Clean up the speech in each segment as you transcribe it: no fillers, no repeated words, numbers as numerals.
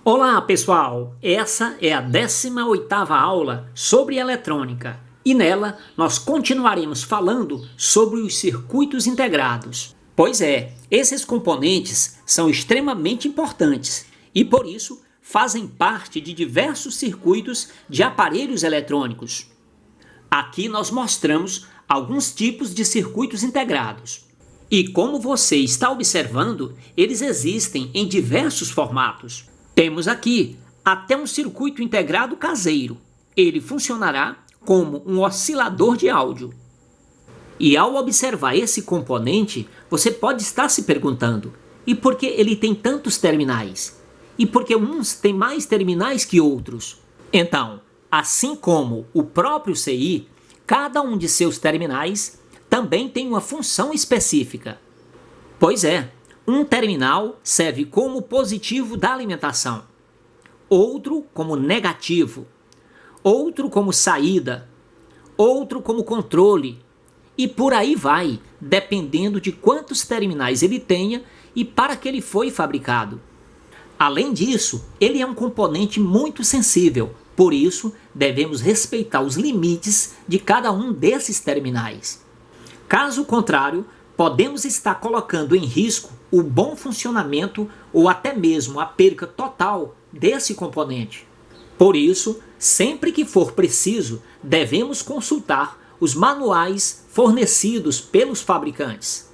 Olá, pessoal! Essa é a 18ª aula sobre eletrônica e nela nós continuaremos falando sobre os circuitos integrados. Pois é, esses componentes são extremamente importantes e por isso fazem parte de diversos circuitos de aparelhos eletrônicos. Aqui nós mostramos alguns tipos de circuitos integrados. E como você está observando, eles existem em diversos formatos. Temos aqui até um circuito integrado caseiro. Ele funcionará como um oscilador de áudio. E ao observar esse componente, você pode estar se perguntando: e por que ele tem tantos terminais? E por que uns têm mais terminais que outros? Então, assim como o próprio CI, cada um de seus terminais também tem uma função específica. Pois é, um terminal serve como positivo da alimentação, outro como negativo, outro como saída, outro como controle, e por aí vai, dependendo de quantos terminais ele tenha e para que ele foi fabricado. Além disso, ele é um componente muito sensível, por isso devemos respeitar os limites de cada um desses terminais. Caso contrário, podemos estar colocando em risco o bom funcionamento ou até mesmo a perca total desse componente. Por isso, sempre que for preciso, devemos consultar os manuais fornecidos pelos fabricantes.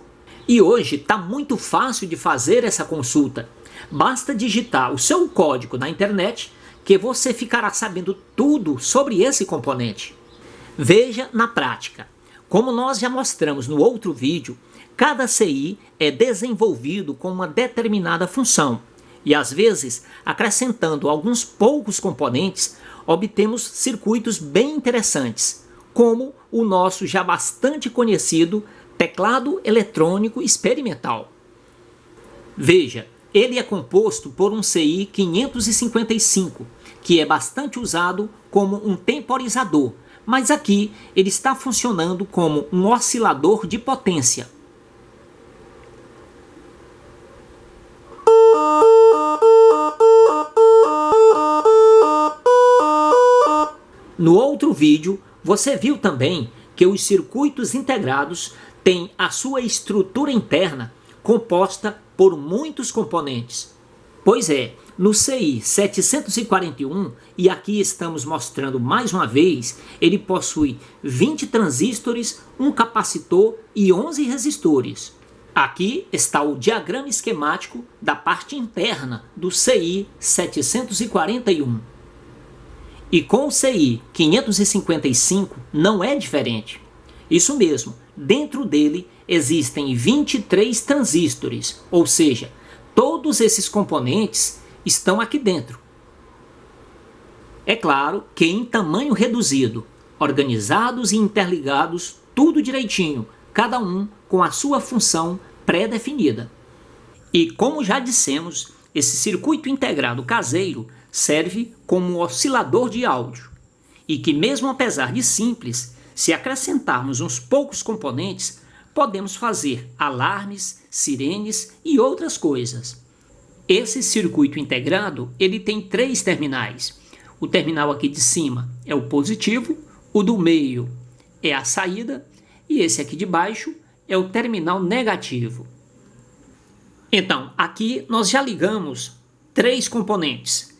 E hoje está muito fácil de fazer essa consulta. Basta digitar o seu código na internet que você ficará sabendo tudo sobre esse componente. Veja na prática. Como nós já mostramos no outro vídeo, cada CI é desenvolvido com uma determinada função e às vezes, acrescentando alguns poucos componentes, obtemos circuitos bem interessantes, como o nosso já bastante conhecido teclado eletrônico experimental. Veja, ele é composto por um CI 555, que é bastante usado como um temporizador, mas aqui ele está funcionando como um oscilador de potência. No outro vídeo, você viu também que os circuitos integrados têm a sua estrutura interna composta por muitos componentes. Pois é, no CI 741, e aqui estamos mostrando mais uma vez, ele possui 20 transistores, um capacitor e 11 resistores. Aqui está o diagrama esquemático da parte interna do CI 741. E com o CI 555 não é diferente. Isso mesmo, dentro dele existem 23 transistores, ou seja, todos esses componentes estão aqui dentro. É claro que em tamanho reduzido, organizados e interligados, tudo direitinho, cada um com a sua função pré-definida. E como já dissemos, esse circuito integrado caseiro serve como um oscilador de áudio, e que mesmo apesar de simples, se acrescentarmos uns poucos componentes, podemos fazer alarmes, sirenes e outras coisas. Esse circuito integrado, ele tem 3 terminais. O terminal aqui de cima é o positivo, o do meio é a saída e esse aqui de baixo é o terminal negativo. Então, aqui nós já ligamos 3 componentes: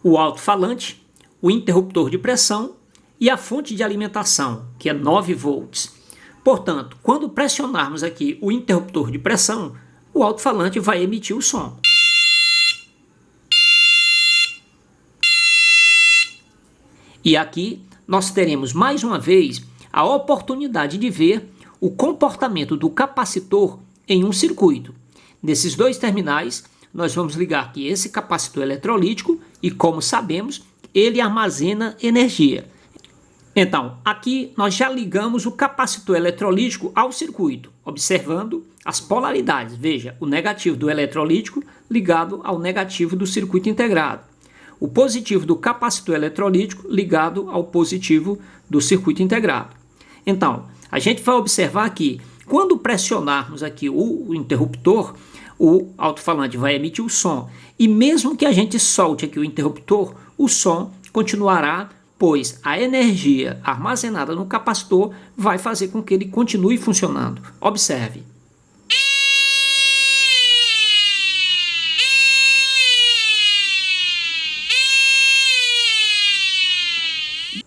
o alto-falante, o interruptor de pressão e a fonte de alimentação, que é 9 volts. Portanto, quando pressionarmos aqui o interruptor de pressão, o alto-falante vai emitir o som. E aqui nós teremos mais uma vez a oportunidade de ver o comportamento do capacitor em um circuito. Nesses 2 terminais, nós vamos ligar aqui esse capacitor eletrolítico e, como sabemos, ele armazena energia. Então, aqui nós já ligamos o capacitor eletrolítico ao circuito, observando as polaridades. Veja, o negativo do eletrolítico ligado ao negativo do circuito integrado. O positivo do capacitor eletrolítico ligado ao positivo do circuito integrado. Então, a gente vai observar que quando pressionarmos aqui o interruptor, o alto-falante vai emitir o som. E mesmo que a gente solte aqui o interruptor, o som continuará, pois a energia armazenada no capacitor vai fazer com que ele continue funcionando. Observe.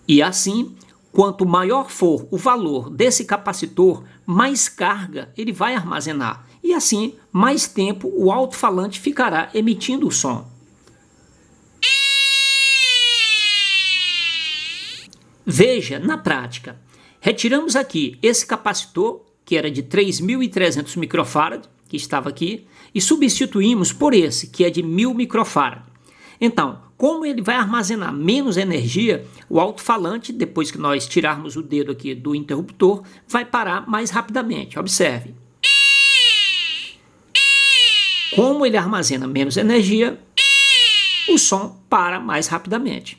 E assim, quanto maior for o valor desse capacitor, mais carga ele vai armazenar. E assim, mais tempo o alto-falante ficará emitindo o som. Veja na prática. Retiramos aqui esse capacitor, que era de 3.300 microfarad, que estava aqui, e substituímos por esse, que é de 1.000 microfarad. Então, como ele vai armazenar menos energia, o alto-falante, depois que nós tirarmos o dedo aqui do interruptor, vai parar mais rapidamente. Observe. Como ele armazena menos energia, o som para mais rapidamente.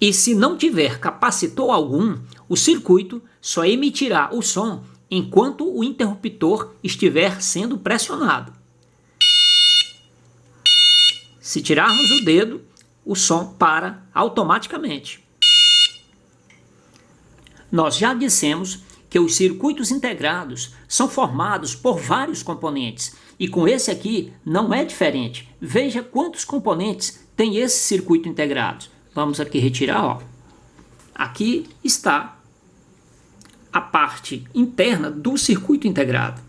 E se não tiver capacitor algum, o circuito só emitirá o som enquanto o interruptor estiver sendo pressionado. Se tirarmos o dedo, o som para automaticamente. Nós já dissemos que os circuitos integrados são formados por vários componentes, e com esse aqui não é diferente. Veja quantos componentes tem esse circuito integrado. Vamos aqui retirar, ó. Aqui está a parte interna do circuito integrado.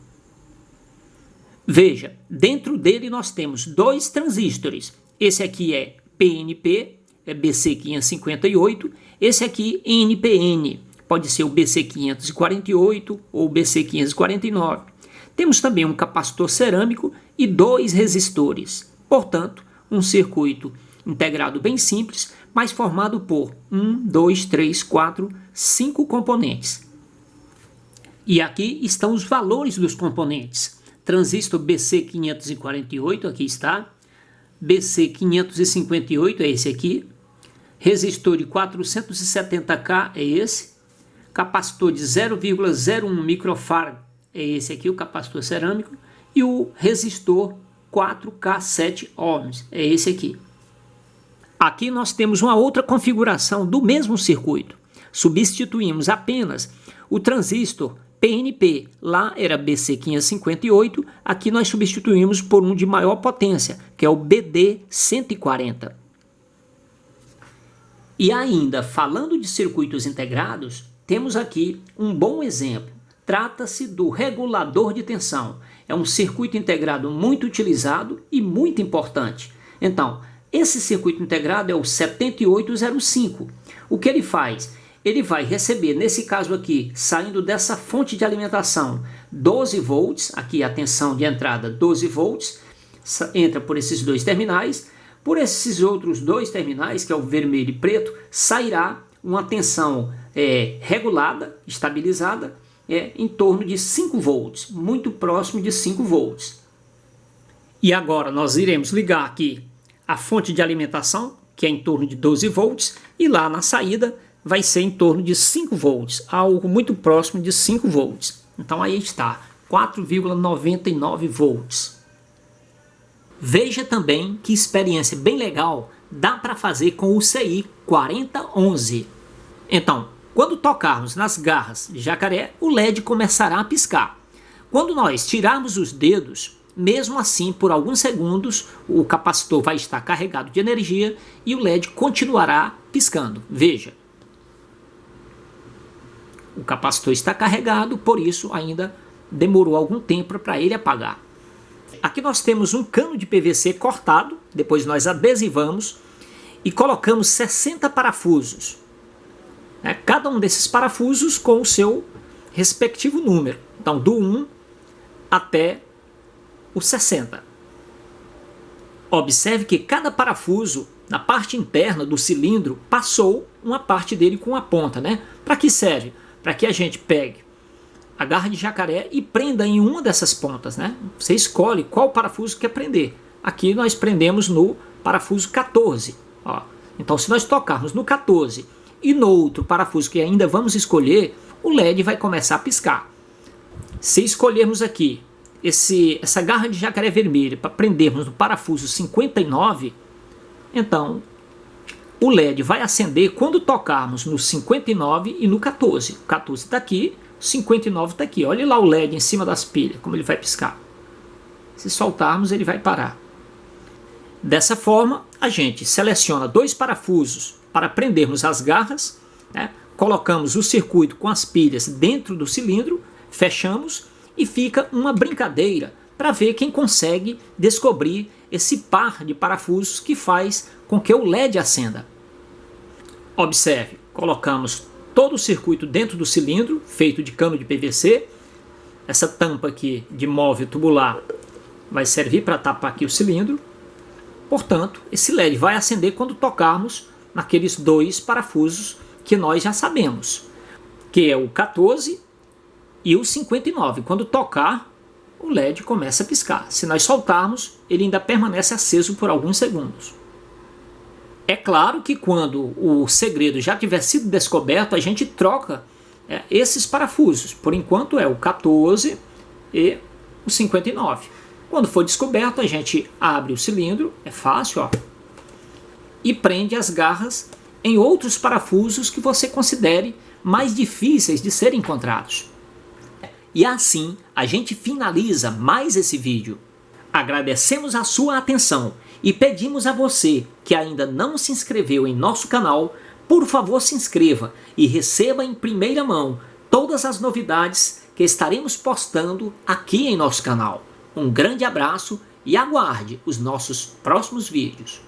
Veja, dentro dele nós temos dois transistores. Esse aqui é PNP, é BC558. Esse aqui NPN, pode ser o BC548 ou o BC549. Temos também um capacitor cerâmico e dois resistores. Portanto, um circuito integrado bem simples, mas formado por 1, 2, 3, 4, 5 componentes. E aqui estão os valores dos componentes. Transistor BC548, aqui está. BC558 é esse aqui. Resistor de 470K é esse. Capacitor de 0,01 microfarad é esse aqui, o capacitor cerâmico. E o resistor 4K7 ohms é esse aqui. Aqui nós temos uma outra configuração do mesmo circuito. Substituímos apenas o transistor PNP, lá era BC558, aqui nós substituímos por um de maior potência, que é o BD140. E ainda, falando de circuitos integrados, temos aqui um bom exemplo. Trata-se do regulador de tensão. É um circuito integrado muito utilizado e muito importante. Então, esse circuito integrado é o 7805. O que ele faz? Ele vai receber, nesse caso aqui, saindo dessa fonte de alimentação, 12 volts, aqui a tensão de entrada 12 volts, entra por esses dois terminais. Por esses outros dois terminais, que é o vermelho e preto, sairá uma tensão regulada, estabilizada, em torno de 5 volts, muito próximo de 5 volts. E agora nós iremos ligar aqui a fonte de alimentação, que é em torno de 12 volts, e lá na saída vai ser em torno de 5 volts, algo muito próximo de 5 volts. Então aí está, 4,99 volts. Veja também que experiência bem legal dá para fazer com o CI 4011. Então, quando tocarmos nas garras de jacaré, o LED começará a piscar. Quando nós tirarmos os dedos, mesmo assim, por alguns segundos, o capacitor vai estar carregado de energia e o LED continuará piscando. Veja. O capacitor está carregado, por isso ainda demorou algum tempo para ele apagar. Aqui nós temos um cano de PVC cortado, depois nós adesivamos e colocamos 60 parafusos. Cada um desses parafusos com o seu respectivo número. Então, do 1 até o 60. Observe que cada parafuso, na parte interna do cilindro, passou uma parte dele com a ponta, né? Para que serve? Para que a gente pegue a garra de jacaré e prenda em uma dessas pontas, né? Você escolhe qual parafuso quer prender. Aqui nós prendemos no parafuso 14. Ó. Então, se nós tocarmos no 14 e no outro parafuso que ainda vamos escolher, o LED vai começar a piscar. Se escolhermos aqui essa garra de jacaré vermelha para prendermos no parafuso 59, então o LED vai acender quando tocarmos no 59 e no 14. O 14 está aqui, o 59 está aqui. Olha lá o LED em cima das pilhas, como ele vai piscar. Se soltarmos, ele vai parar. Dessa forma, a gente seleciona 2 parafusos para prendermos as garras, né? Colocamos o circuito com as pilhas dentro do cilindro, fechamos e fica uma brincadeira para ver quem consegue descobrir esse par de parafusos que faz com que o LED acenda. Observe, colocamos todo o circuito dentro do cilindro, feito de cano de PVC. Essa tampa aqui de móvel tubular vai servir para tapar aqui o cilindro. Portanto, esse LED vai acender quando tocarmos naqueles 2 parafusos que nós já sabemos, que é o 14 e o 59. Quando tocar, o LED começa a piscar. Se nós soltarmos, ele ainda permanece aceso por alguns segundos. É claro que quando o segredo já tiver sido descoberto, a gente troca esses parafusos. Por enquanto é o 14 e o 59. Quando for descoberto, a gente abre o cilindro, é fácil, ó, e prende as garras em outros parafusos que você considere mais difíceis de serem encontrados. E assim a gente finaliza mais esse vídeo. Agradecemos a sua atenção e pedimos a você que ainda não se inscreveu em nosso canal, por favor se inscreva e receba em primeira mão todas as novidades que estaremos postando aqui em nosso canal. Um grande abraço e aguarde os nossos próximos vídeos.